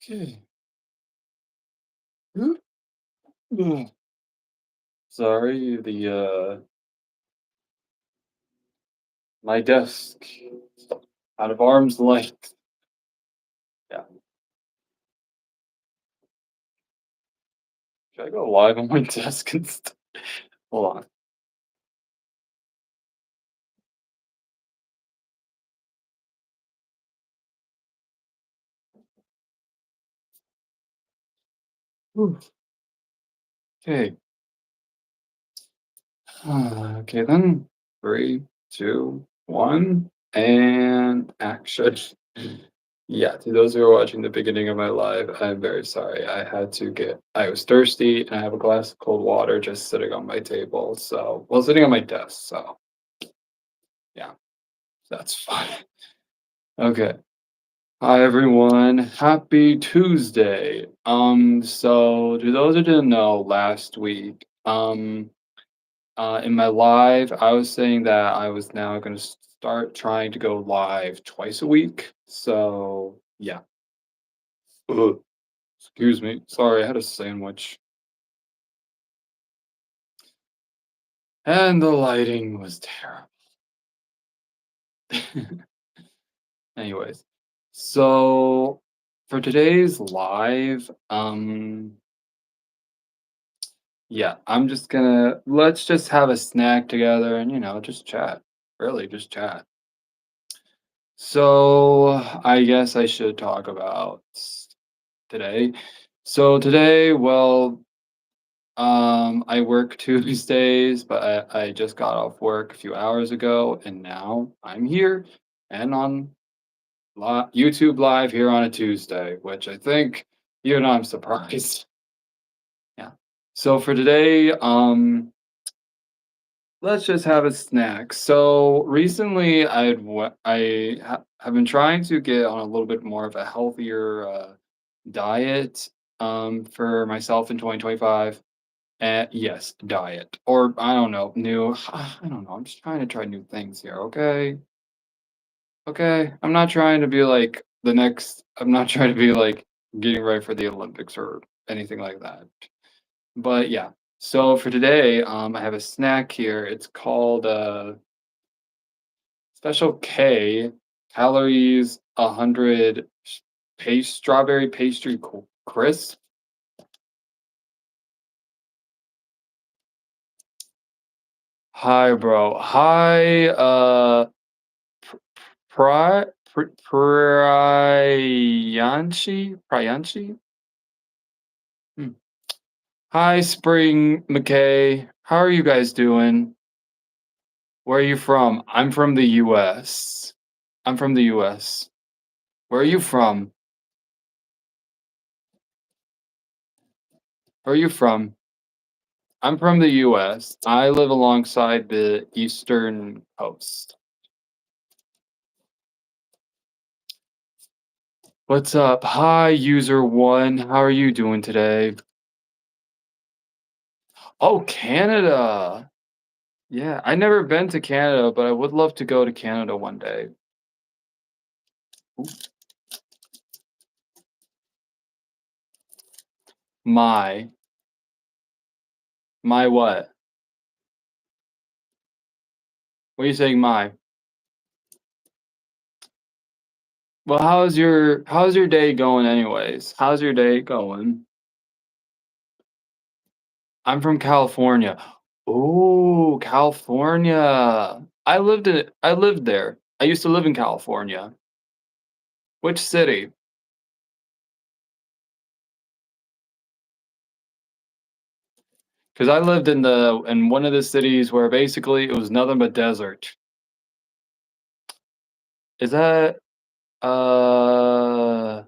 Okay. Ugh. Sorry, my desk out of arm's length. Yeah. Should I go live on my desk instead? Hold on. Whew. Okay. Okay then. Three, two, one, and action. Yeah, to those who are watching the beginning of my live, I'm very sorry. I was thirsty and I have a glass of cold water just sitting on my table. Well, sitting on my desk. So, yeah, that's fine. Okay. Hi everyone. Happy Tuesday. So to those who didn't know, last week, in my live, I was saying that I was now gonna start trying to go live twice a week. So yeah. Ugh, excuse me. Sorry, I had a sandwich. And the lighting was terrible. Anyways, so for today's live, yeah, I'm just gonna let's just have a snack together and just chat. Really, just chat. So I guess I should talk about today. So today, well, I work Tuesdays, but I just got off work a few hours ago, and now I'm here and on YouTube Live here on a Tuesday, which I think, I'm surprised. Yeah. So for today, let's just have a snack. So recently, have been trying to get on a little bit more of a healthier diet for myself in 2025. And yes, diet or I don't know, new. I don't know. I'm just trying to try new things here. Okay, okay. I'm not trying to be like the next. I'm not trying to be like getting ready for the Olympics or anything like that. But yeah. So for today, I have a snack here. It's called Special K, calories 100, strawberry pastry crisp. Hi, bro. Hi, Priyanshi? Hmm. Hi, Spring McKay. How are you guys doing? Where are you from? I'm from the US. I'm from the US. Where are you from? Where are you from? I'm from the US. I live alongside the Eastern Coast. What's up? Hi, user one. How are you doing today? Oh, Canada. Yeah, I never been to Canada, but I would love to go to Canada one day. Ooh, my, my what? What are you saying, my? Well, how's your day going anyways? How's your day going? I'm from California. Oh, California. I lived there. I used to live in California. Which city? Because I lived in one of the cities where basically it was nothing but desert. Is that uh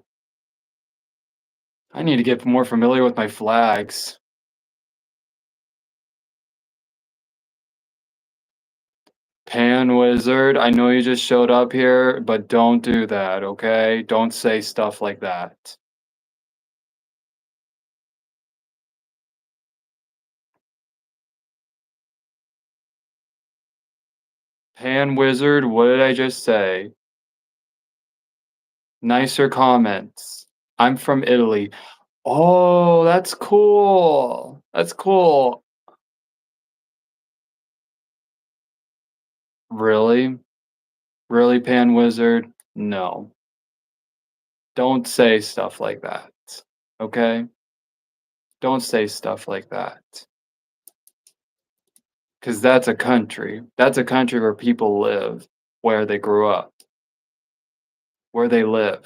I need to get more familiar with my flags. Pan Wizard, I know you just showed up here, but don't do that, okay? Don't say stuff like that. Pan Wizard, what did I just say? Nicer comments. I'm from Italy. Oh, that's cool. That's cool. Really? Really, Pan Wizard? No. Don't say stuff like that. Okay? Don't say stuff like that. Because that's a country. That's a country where people live, where they grew up, where they live.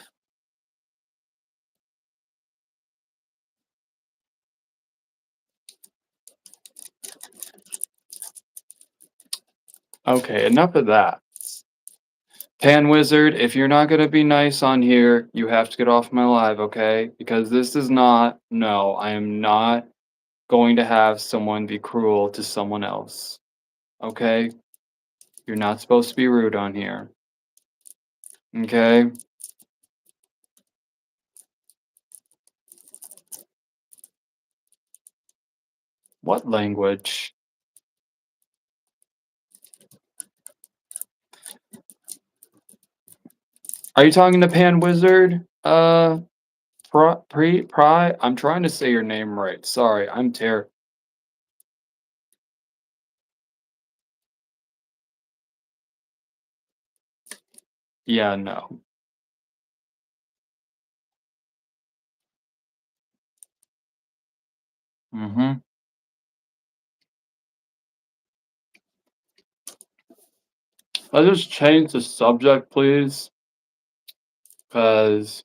Okay, enough of that. Pan Wizard, if you're not gonna be nice on here, you have to get off my live, okay? Because this is not no, I am not going to have someone be cruel to someone else, okay? You're not supposed to be rude on here, okay? What language? Are you talking to Pan Wizard? I'm trying to say your name right. Sorry, I'm ter yeah, no. Mhm. Let's just change the subject, please, because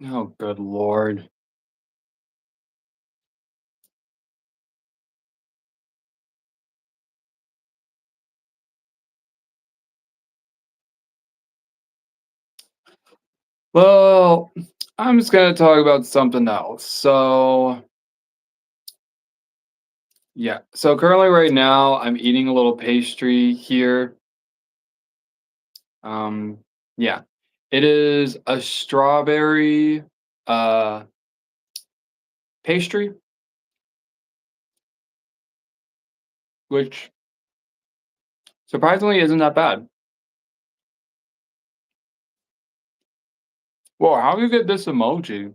oh, good lord. Well, I'm just gonna talk about something else. Yeah. So currently right now, I'm eating a little pastry here. Um, yeah. It is a strawberry uh pastry, which surprisingly isn't that bad. Whoa, how do you get this emoji?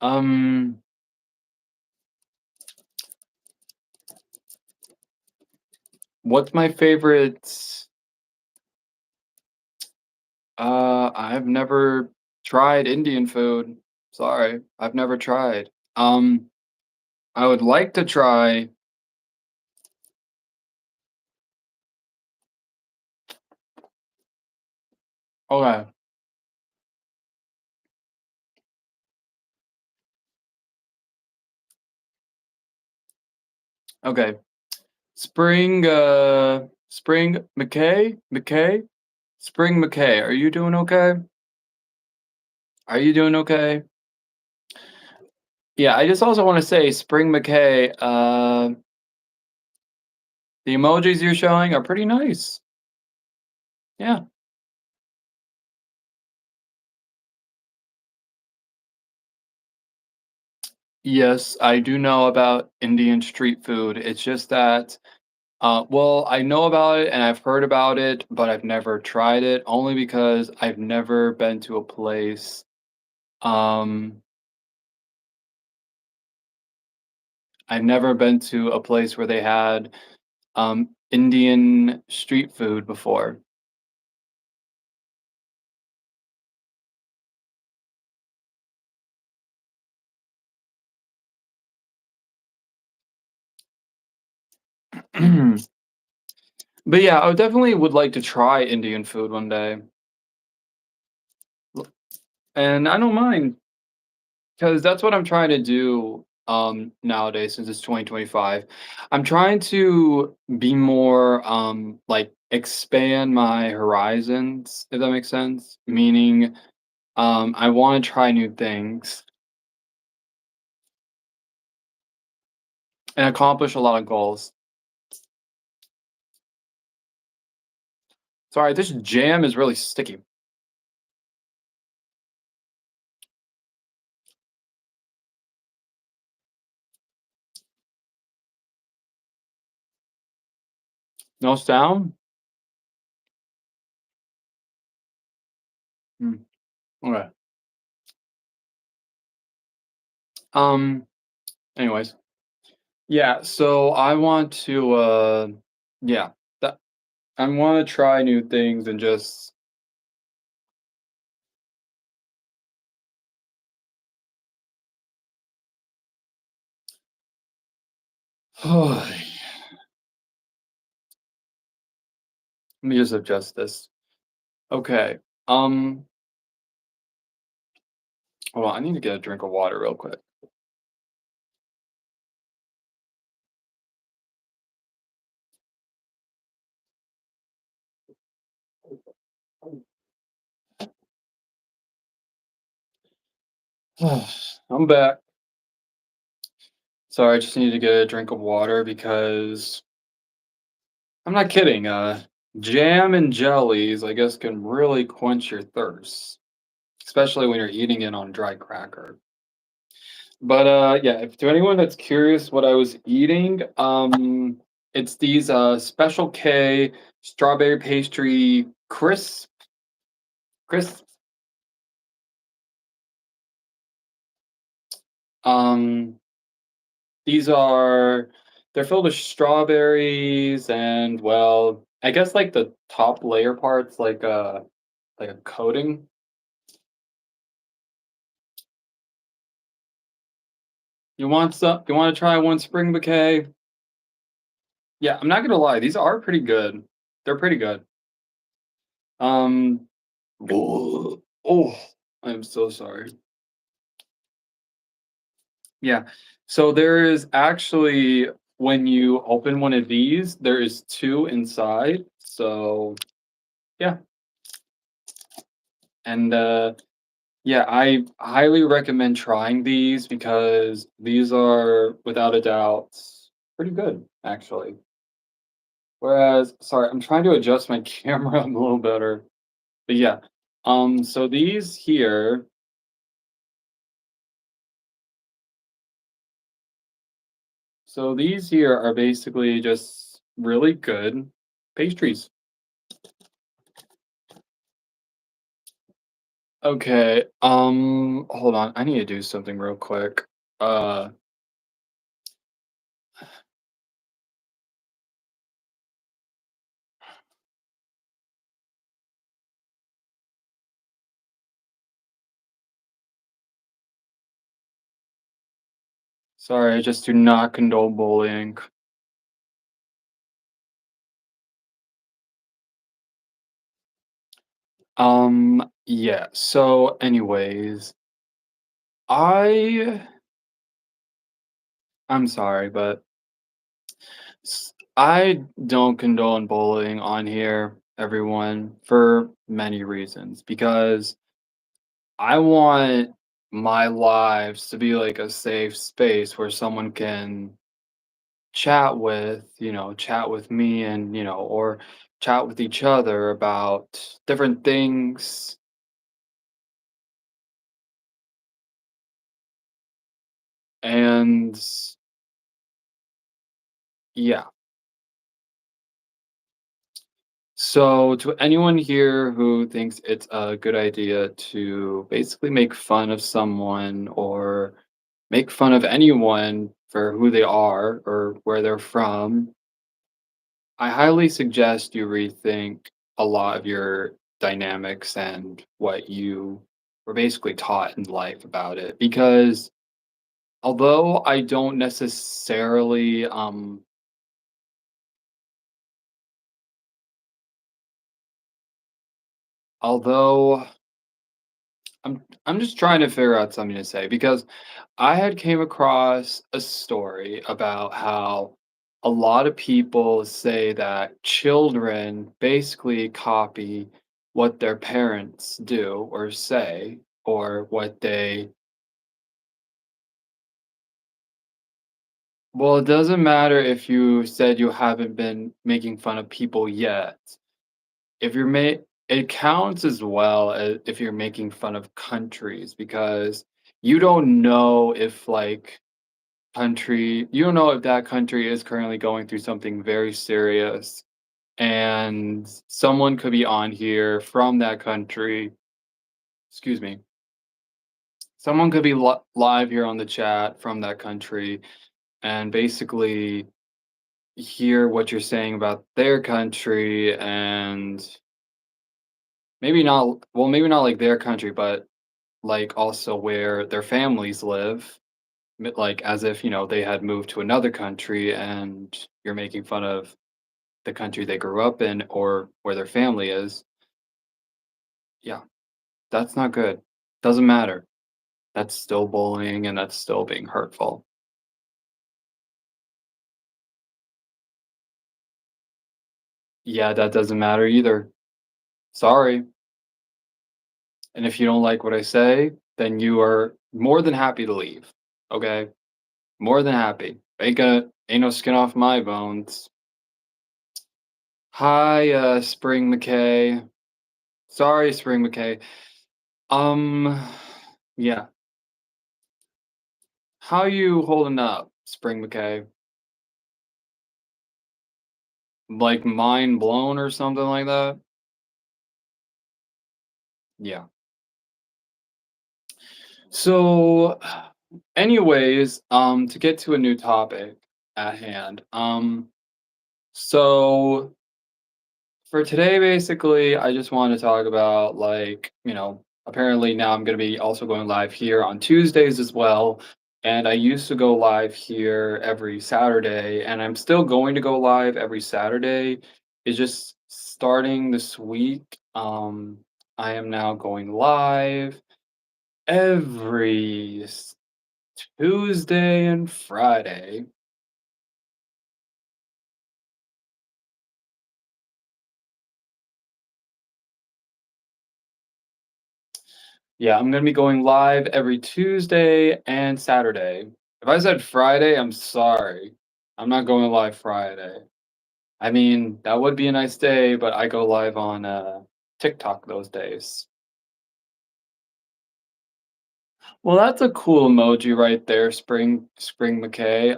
Um, what's my favorite? I've never tried Indian food. Sorry, I've never tried. I would like to try. Okay, okay. Spring Spring McKay. Are you doing okay? Are you doing okay? Yeah, I just also want to say, Spring McKay. The emojis you're showing are pretty nice. Yeah. Yes, I do know about Indian street food. It's just that, well, I know about it and I've heard about it, but I've never tried it only because I've never been to a place. Um, I've never been to a place where they had Indian street food before. But yeah, I definitely would like to try Indian food one day, and I don't mind. 'Cause that's what I'm trying to do, nowadays since it's 2025. I'm trying to be more, like, expand my horizons, if that makes sense. Meaning, I wanna try new things and accomplish a lot of goals. Sorry, this jam is really sticky. No sound? Mm, okay. Um, anyways. Yeah, so I want to, yeah, that I wanna try new things and just let me just adjust this. Okay, um, hold on, I need to get a drink of water real quick. I'm back. Sorry, I just need to get a drink of water because I'm not kidding, jam and jellies, I guess, can really quench your thirst, especially when you're eating it on dry cracker. But, yeah, if to anyone that's curious what I was eating, it's these, Special K strawberry pastry crisp, um, these are they're filled with strawberries and, well, I guess, like, the top layer part's like a coating. You wanna try one Spring Bouquet? Yeah, I'm not gonna lie, these are pretty good. They're pretty good. Um, oh, I'm so sorry. Yeah. So there is actually when you open one of these, there is 2 inside. So, yeah, and, yeah, I highly recommend trying these because these are, without a doubt, pretty good, actually. Whereas sorry, I'm trying to adjust my camera a little better. But yeah, so these here are basically just really good pastries. Okay, hold on, I need to do something real quick. Uh, sorry, I just do not condone bullying. Yeah, so anyways, I I'm sorry, but I don't condone bullying on here, everyone, for many reasons. Because I want my lives to be like a safe space where someone can chat with me and, or chat with each other about different things. And yeah, so, to anyone here who thinks it's a good idea to basically make fun of someone or make fun of anyone for who they are or where they're from, I highly suggest you rethink a lot of your dynamics and what you were basically taught in life about it. Because although I don't necessarily, although I'm just trying to figure out something to say because I had came across a story about how a lot of people say that children basically copy what their parents do or say or what they well, it doesn't matter if you said you haven't been making fun of people yet. if you're ma it counts as well as if you're making fun of countries because you don't know if, like, you don't know if that country is currently going through something very serious, and someone could be on here from that country, excuse me, someone could be live here on the chat from that country and basically hear what you're saying about their country and maybe not like their country, but like also where their families live, like as if, they had moved to another country and you're making fun of the country they grew up in or where their family is. Yeah, that's not good. Doesn't matter. That's still bullying and that's still being hurtful. Yeah, that doesn't matter either. Sorry. And if you don't like what I say, then you are more than happy to leave. Okay? More than happy. Ain't no skin off my bones. Hi, Spring McKay. Sorry, Spring McKay. Um, yeah. How you holding up, Spring McKay? Like mind blown or something like that? Yeah. So, anyways, to get to a new topic at hand. So for today, basically, I just want to talk about like, apparently now I'm going to be also going live here on Tuesdays as well. And I used to go live here every Saturday, and I'm still going to go live every Saturday. It's just starting this week. I am now going live every Tuesday and Friday. Yeah, I'm gonna be going live every Tuesday and Saturday. If I said Friday, I'm sorry. I'm not going live Friday. I mean, that would be a nice day, but I go live on TikTok those days. Well, that's a cool emoji right there, Spring McKay.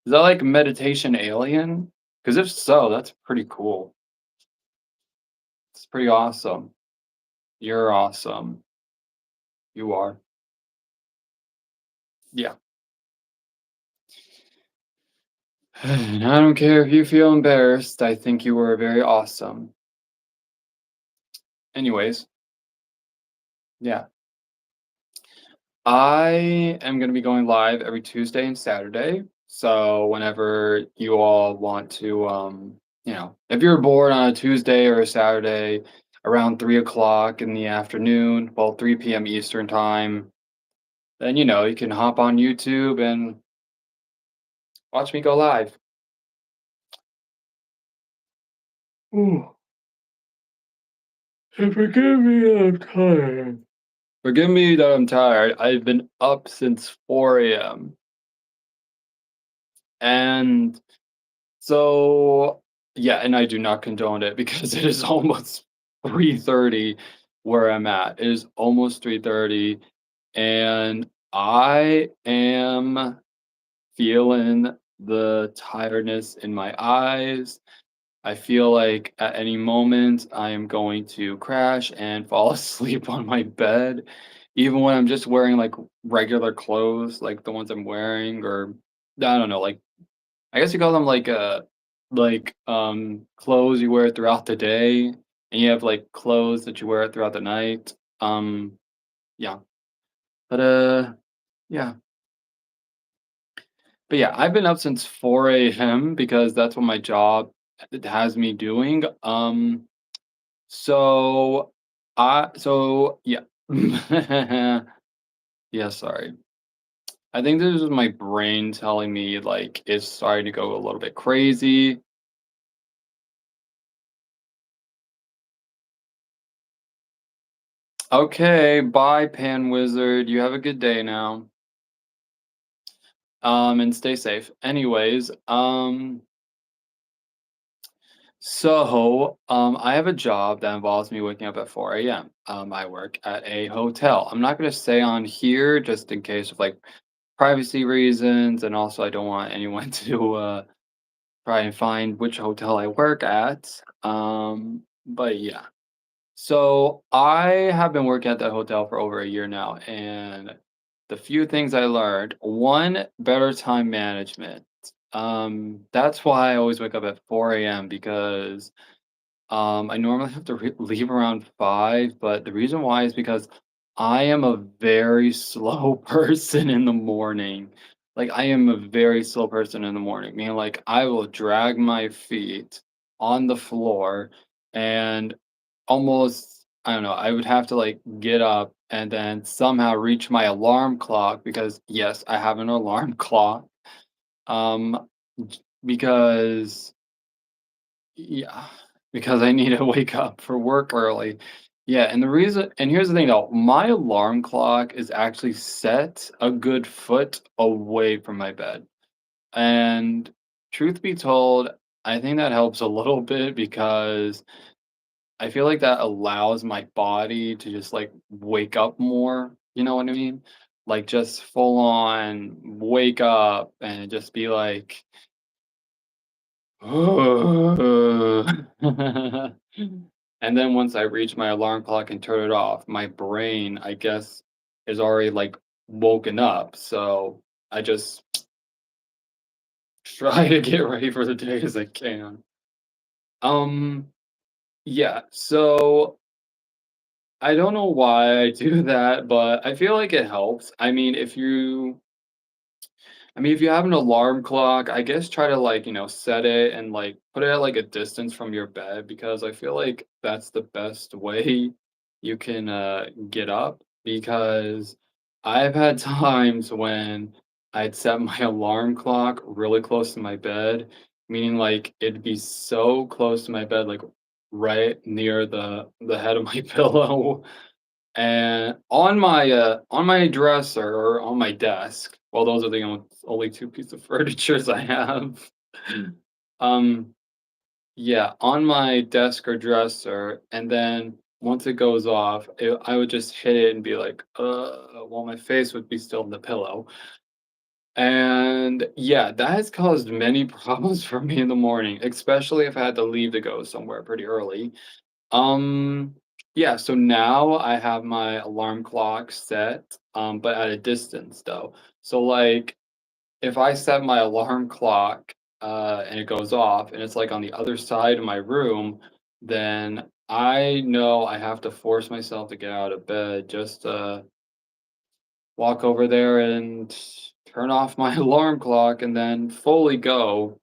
Is that like meditation alien? Because if so, that's pretty cool. It's pretty awesome. You're awesome. You are. Yeah. And I don't care if you feel embarrassed. I think you were very awesome. Anyways, yeah. I am going to be going live every Tuesday and Saturday. So whenever you all want to, if you're bored on a Tuesday or a Saturday around 3 o'clock in the afternoon, well, 3 p.m. Eastern time, then, you can hop on YouTube and watch me go live. Ooh, and forgive me that I'm tired. Forgive me that I'm tired. I've been up since 4 a.m. And so, yeah, and I do not condone it because it is almost 3:30 where I'm at. It is almost 3:30 and I am feeling the tiredness in my eyes. I feel like at any moment I am going to crash and fall asleep on my bed, even when I'm just wearing like regular clothes, like the ones I'm wearing, or I don't know, like I guess you call them clothes you wear throughout the day, and you have like clothes that you wear throughout the night. Yeah, but yeah, but yeah, I've been up since 4 a.m. because that's what my job has me doing. So yeah. Yeah, sorry. I think this is my brain telling me like it's starting to go a little bit crazy. Okay, bye, Pan Wizard. You have a good day now. And stay safe. Anyways, I have a job that involves me waking up at 4 a.m. I work at a hotel. I'm not going to say on here just in case of like privacy reasons, and also I don't want anyone to try and find which hotel I work at. But yeah. So I have been working at that hotel for over a year now, and the few things I learned, one, better time management. That's why I always wake up at 4 a.m. because I normally have to leave around 5, but the reason why is because I am a very slow person in the morning. Like, I am a very slow person in the morning, meaning, like, I will drag my feet on the floor and almost, I don't know, I would have to, like, get up and then somehow reach my alarm clock because, yes, I have an alarm clock, um, because yeah, because I need to wake up for work early. Yeah, and here's the thing though, my alarm clock is actually set a good foot away from my bed. And truth be told, I think that helps a little bit because I feel like that allows my body to just like wake up more, you know what I mean? Like just full on wake up and just be like, and then once I reach my alarm clock and turn it off, my brain, I guess, is already like woken up. So I just try to get ready for the day as I can. Um, yeah, so I don't know why I do that, but I feel like it helps. If you have an alarm clock, I guess try to like, set it and like put it at like a distance from your bed because I feel like that's the best way you can get up because I've had times when I'd set my alarm clock really close to my bed, meaning like it'd be so close to my bed, like right near the head of my pillow and on my dresser or on my desk, well, those are the only 2 pieces of furnitures I have. Um, yeah, on my desk or dresser, and then once it goes off, I would just hit it and be like, while my face would be still in the pillow. And yeah, that has caused many problems for me in the morning, especially if I had to leave to go somewhere pretty early. Um, yeah, so now I have my alarm clock set, but at a distance though. So like if I set my alarm clock and it goes off and it's like on the other side of my room, then I know I have to force myself to get out of bed just to walk over there and turn off my alarm clock and then fully go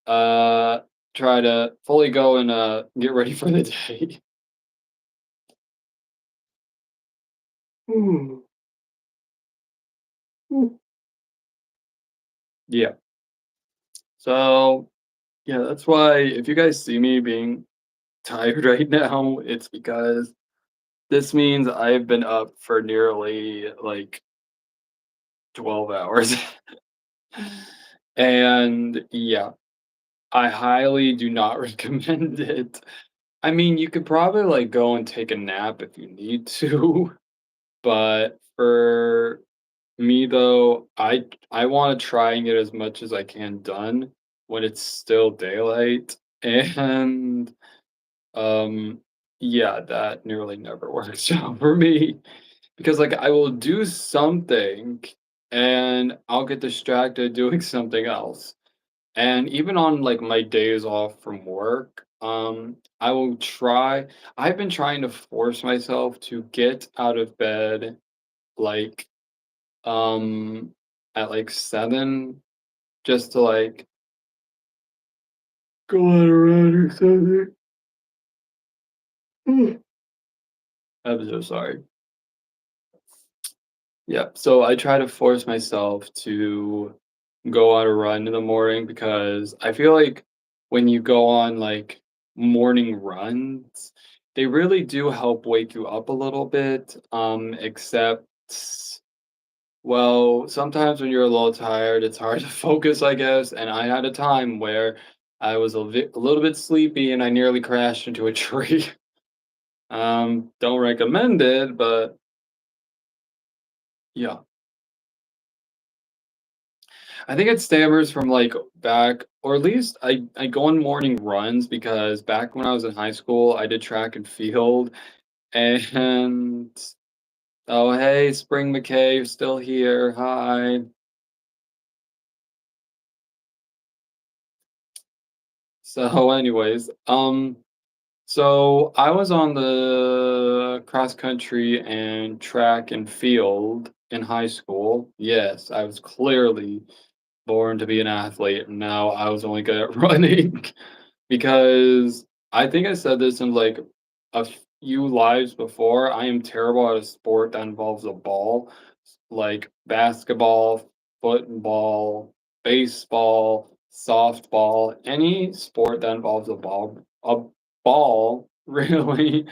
uh try to fully go and get ready for the day. Yeah. So, yeah, that's why if you guys see me being tired right now, it's because this means I've been up for nearly like 12 hours. And yeah, I highly do not recommend it. I mean, you could probably like go and take a nap if you need to, but for me though, I want to try and get as much as I can done when it's still daylight. And Um, yeah, that nearly never works out for me because, like, I will do something and I'll get distracted doing something else. And even on like my days off from work, I will try. I've been trying to force myself to get out of bed like um at like 7 just to like go on around or something. I'm so sorry. Yeah, so I try to force myself to go on a run in the morning because I feel like when you go on like morning runs, they really do help wake you up a little bit. Except, well, sometimes when you're a little tired, it's hard to focus, I guess. And I had a time where I was a little bit sleepy and I nearly crashed into a tree. Don't recommend it, but yeah. I think it stammers from like back, or at least I go on morning runs because back when I was in high school, I did track and field, and oh hey, Spring McKay, you're still here. Hi. So, anyways, so I was on the cross country and track and field in high school. Yes, I was clearly born to be an athlete. And now I was only good at running because I think I said this in like a few lives before. I am terrible at a sport that involves a ball, like basketball, football, baseball, softball, any sport that involves a ball, really.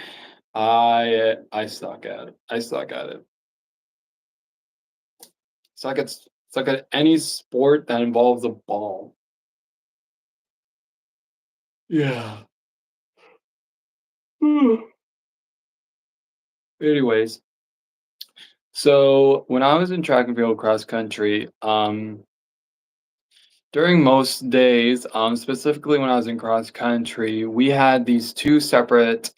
I suck at it. I suck at it. Suck at any sport that involves a ball. Yeah. Anyways, so when I was in track and field cross country, during most days, specifically when I was in cross country, we had these two separate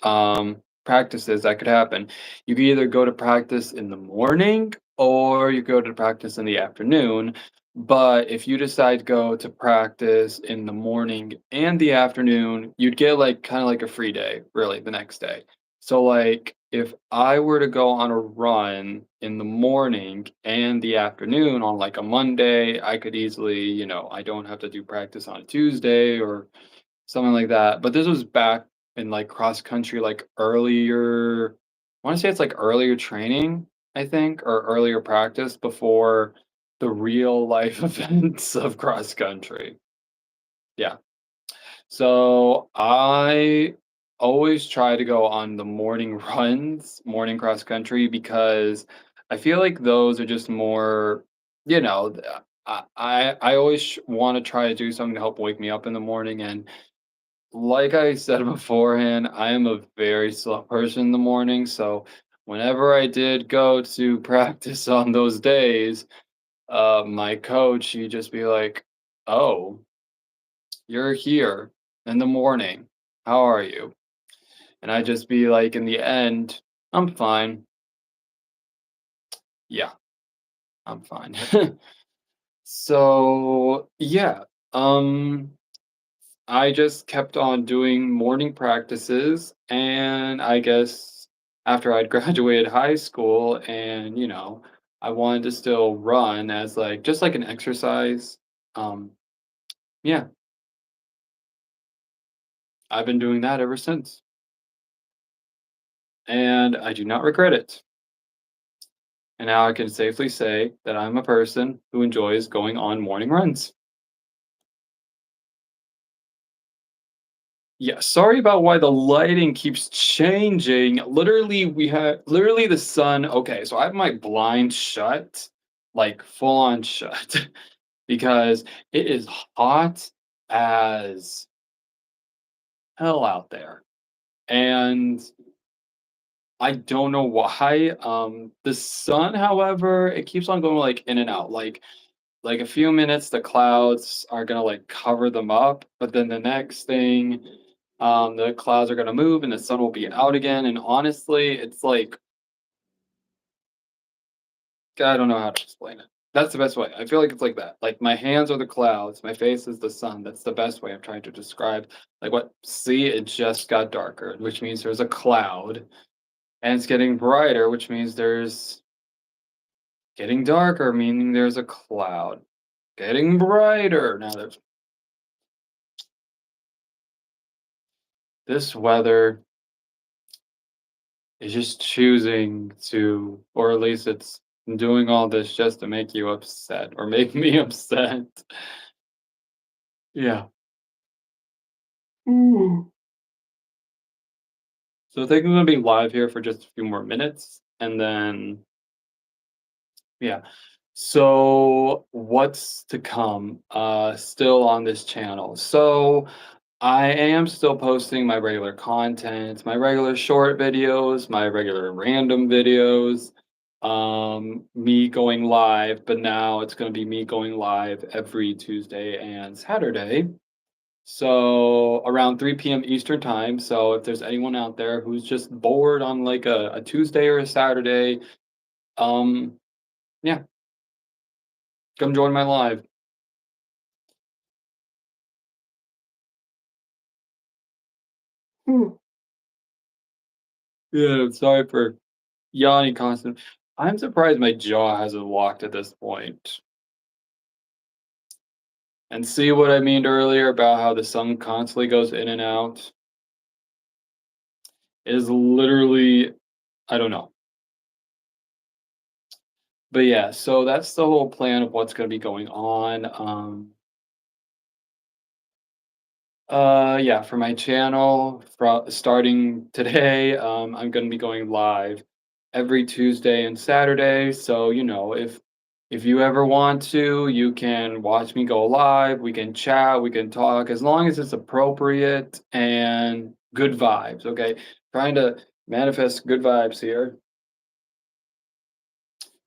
practices that could happen. You could either go to practice in the morning or you go to practice in the afternoon. But if you decide to go to practice in the morning and the afternoon, you'd get like kind of like a free day, really, the next day. So, like, if I were to go on a run in the morning and the afternoon on like a Monday, I could easily, I don't have to do practice on a Tuesday or something like that. But this was back in like cross country, like earlier, I want to say it's like earlier training, I think, or earlier practice before the real life events of cross country. Yeah. So I always try to go on the morning runs, morning cross country, because I feel like those are just more, you know, th- I always want to try to do something to help wake me up in the morning. And like I said beforehand, I am a very slow person in the morning. So whenever I did go to practice on those days, my coach, he'd just be like, "Oh, you're here in the morning. How are you?" And I'd just be like, in the end, "I'm fine. Yeah, I'm fine." So, yeah, um, I just kept on doing morning practices, and I guess after I'd graduated high school and, I wanted to still run as like just like an exercise. Um, yeah, I've been doing that ever since, and I do not regret it. And now I can safely say that I'm a person who enjoys going on morning runs. Yeah, sorry about why the lighting keeps changing. Literally the sun. Okay, so I have my blind shut, like full on shut, because it is hot as hell out there. And I don't know why. The sun, however, it keeps on going like in and out. Like a few minutes the clouds are gonna like cover them up, but then the next thing, the clouds are gonna move and the sun will be out again. And honestly, it's like I don't know how to explain it. That's the best way. I feel like it's like that. Like my hands are the clouds, my face is the sun. That's the best way I'm trying to describe. Like what? See, it just got darker, which means there's a cloud, and it's getting brighter, which means there's getting darker, meaning there's a cloud. Getting brighter. Now there's this weather is just choosing to, or at least it's doing all this just to make you upset or make me upset. Yeah. Ooh. So I think I'm gonna be live here for just a few more minutes, and then yeah. So, what's to come, still on this channel? So, I am still posting my regular content, my regular short videos, my regular random videos, me going live, but now it's gonna be me going live every Tuesday and Saturday. So around 3 p.m. Eastern time. So if there's anyone out there who's just bored on like a Tuesday or a Saturday, um, yeah, come join my live. Hmm. Yeah, sorry for yawning constant. I'm surprised my jaw hasn't locked at this point. And see what I meaned earlier about how the sun constantly goes in and out is literally, I don't know. But yeah, so that's the whole plan of what's going to be going on. Yeah, for my channel, starting today, I'm gonna be going live every Tuesday and Saturday. So, if you ever want to, you can watch me go live. We can chat, we can talk, as long as it's appropriate and good vibes. Okay, trying to manifest good vibes here,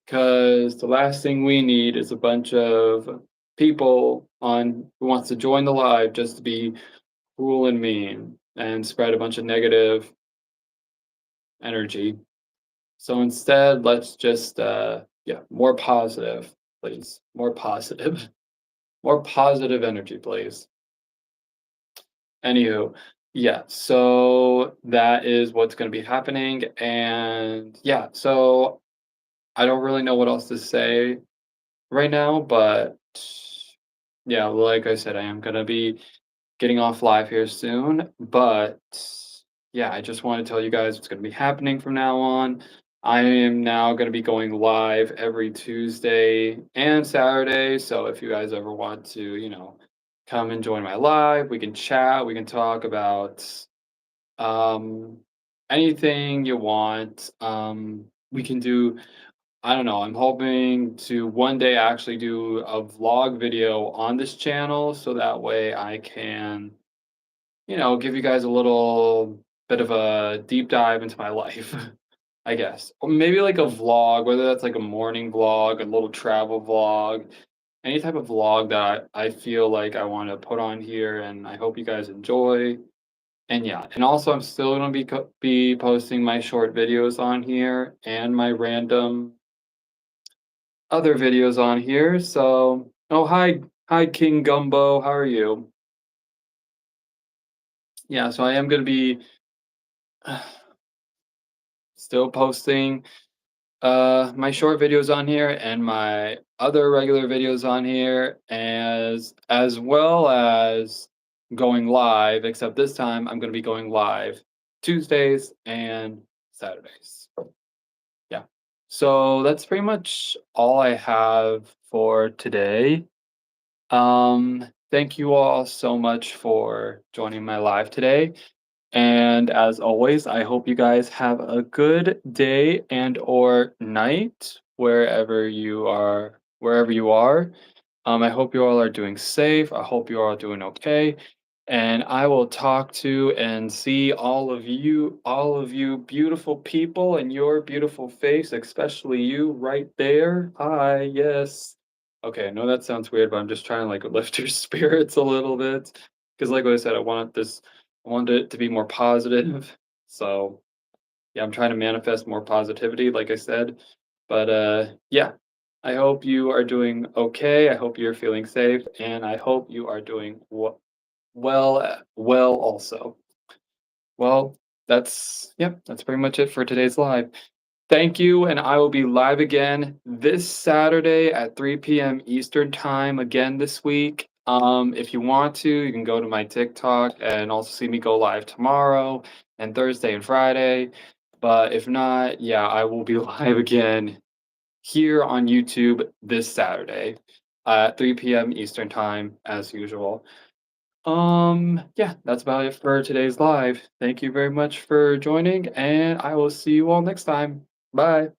because the last thing we need is a bunch of people on who wants to join the live just to be cruel and mean and spread a bunch of negative energy. So instead, let's just yeah, more positive, please. More positive. More positive energy, please. Anywho, yeah, so that is what's going to be happening. And yeah, so I don't really know what else to say right now, but yeah, like I said, I am going to be getting off live here soon. But yeah, I just want to tell you guys what's going to be happening from now on. I am now going to be going live every Tuesday and Saturday. So if you guys ever want to, come and join my live, we can chat, we can talk about um, anything you want. We can do, I don't know, I'm hoping to one day actually do a vlog video on this channel so that way I can give you guys a little bit of a deep dive into my life, I guess. Or maybe like a vlog, whether that's like a morning vlog, a little travel vlog, any type of vlog that I feel like I want to put on here, and I hope you guys enjoy. And yeah, and also I'm still gonna be posting my short videos on here and my random other videos on here. So, oh hi King Gumbo, how are you? Yeah, so I am gonna be still posting my short videos on here and my other regular videos on here as well as going live, except this time I'm going to be going live Tuesdays and Saturdays. Yeah. So that's pretty much all I have for today. Thank you all so much for joining my live today. And as always, I hope you guys have a good day and or night wherever you are. I hope you all are doing safe. I hope you all are doing okay. And I will talk to and see all of you beautiful people and your beautiful face, especially you right there. Hi, yes. Okay, I know that sounds weird, but I'm just trying to like lift your spirits a little bit. Because like what I said, I wanted it to be more positive. So yeah, I'm trying to manifest more positivity, like I said. But yeah, I hope you are doing okay. I hope you're feeling safe, and I hope you are doing well, well also. Well, that's pretty much it for today's live. Thank you, and I will be live again this Saturday at 3 p.m. Eastern time again this week. If you want to, you can go to my TikTok and also see me go live tomorrow and Thursday and Friday. But if not, yeah, I will be live again here on YouTube this Saturday at 3 p.m. Eastern time as usual. Yeah, that's about it for today's live. Thank you very much for joining, and I will see you all next time. Bye.